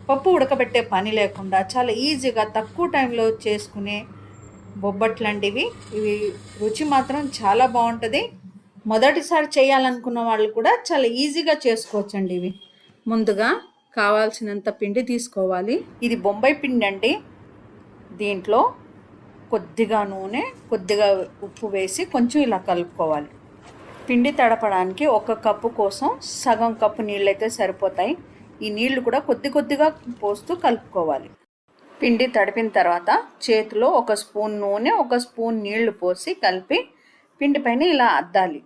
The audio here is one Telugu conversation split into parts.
పప్పు ఉడకబెట్టే పని లేకుండా చాలా ఈజీగా తక్కువ టైంలో చేసుకునే బొబ్బట్లాంటివి. ఇవి రుచి మాత్రం చాలా బాగుంటుంది. మొదటిసారి చేయాలనుకున్న వాళ్ళు కూడా చాలా ఈజీగా చేసుకోవచ్చండి ఇవి. ముందుగా కావాల్సినంత పిండి తీసుకోవాలి. ఇది బొంబాయి పిండి అండి. దీంట్లో కొద్దిగా నూనె, కొద్దిగా ఉప్పు వేసి కొంచెం ఇలా కలుపుకోవాలి. పిండి తడపడానికి 1 కప్పు కోసం సగం కప్పు నీళ్ళైతే సరిపోతాయి. ఈ నీళ్లు కూడా కొద్దిగా పోస్తూ కలుపుకోవాలి. పిండి తడిపిన తర్వాత చేతిలో 1 స్పూన్ నూనె, 1 స్పూన్ నీళ్లు పోసి కలిపి పిండి పైన ఇలా అద్దాలి.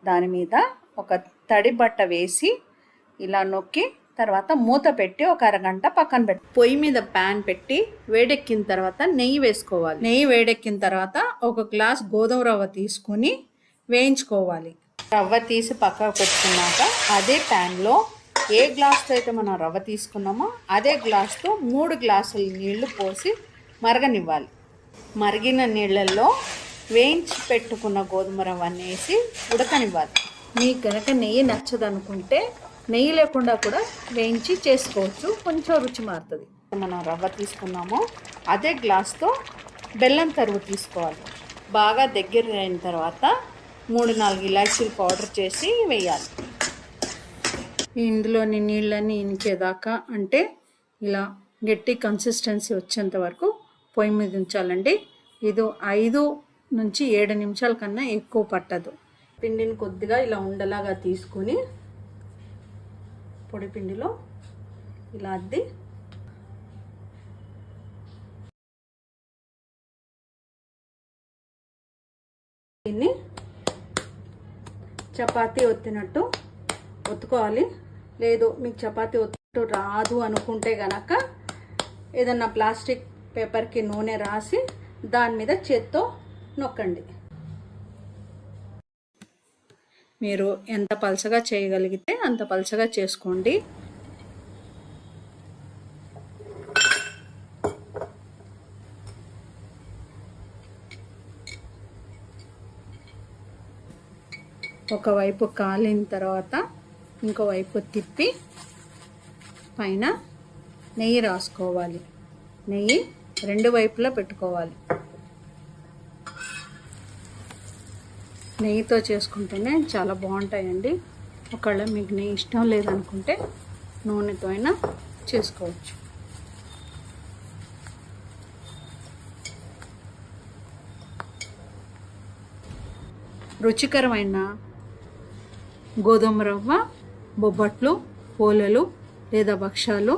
దాని మీద ఒక తడి బట్ట వేసి ఇలా నొక్కి తర్వాత మూత పెట్టి ఒక అరగంట పక్కన పెట్టి పొయ్యి మీద ప్యాన్ పెట్టి వేడెక్కిన తర్వాత నెయ్యి వేసుకోవాలి. నెయ్యి వేడెక్కిన తర్వాత 1 గ్లాస్ గోధుమ రవ్వ తీసుకొని వేయించుకోవాలి. రవ్వ తీసి పక్కకు పెట్టుకున్నాక అదే ప్యాన్లో ఏ గ్లాస్తో అయితే మనం రవ్వ తీసుకున్నామో అదే గ్లాస్తో 3 గ్లాసుల నీళ్లు పోసి మరగనివ్వాలి. మరిగిన నీళ్ళల్లో వేయించి పెట్టుకున్న గోధుమ రవ్వని వేసి ఉడకనివ్వాలి. మీకు కనుక నెయ్యి నచ్చదనుకుంటే నెయ్యి లేకుండా కూడా వేయించి చేసుకోవచ్చు, కొంచెం రుచి మారుతుంది. మనం రవ్వ తీసుకున్నామో అదే గ్లాస్తో బెల్లం తరుగు తీసుకోవాలి. బాగా దగ్గర అయిన తర్వాత 3-4 ఇలాచీలు పౌడర్ చేసి వేయాలి. ఇందులోని నీళ్ళని ఇంకేదాకా అంటే ఇలా గట్టి కన్సిస్టెన్సీ వచ్చేంత వరకు పొయ్యి మీద ఉంచాలండి. ఇది 5 నుంచి 7 నిమిషాల కన్నా ఎక్కువ పట్టదు. పిండిని కొద్దిగా ఇలా ఉండలాగా తీసుకొని పొడి పిండిలో ఇలా అద్ది దీన్ని చపాతీ ఒత్తినట్టు ఒత్తుకోవాలి. లేదు మీకు చపాతీ ఒత్తు రాదు అనుకుంటే గనక ఏదన్నా ప్లాస్టిక్ పేపర్కి నూనె రాసి దాని మీద చేత్తో నొక్కండి. మీరు ఎంత పలచగా చేయగలిగితే అంత పలచగా చేసుకోండి. ఒకవైపు కాలిన తర్వాత ఇంకోవైపు తిప్పి పైన నెయ్యి రాసుకోవాలి. నెయ్యి 2 వైపులా పెట్టుకోవాలి. నెయ్యితో చేసుకుంటేనే చాలా బాగుంటాయండి. ఒకవేళ మీకు నెయ్యి ఇష్టం లేదనుకుంటే నూనెతో అయినా చేసుకోవచ్చు. రుచికరమైన గోధుమ రవ్వ బొబ్బట్లు, పోలలు లేదా భక్షాలు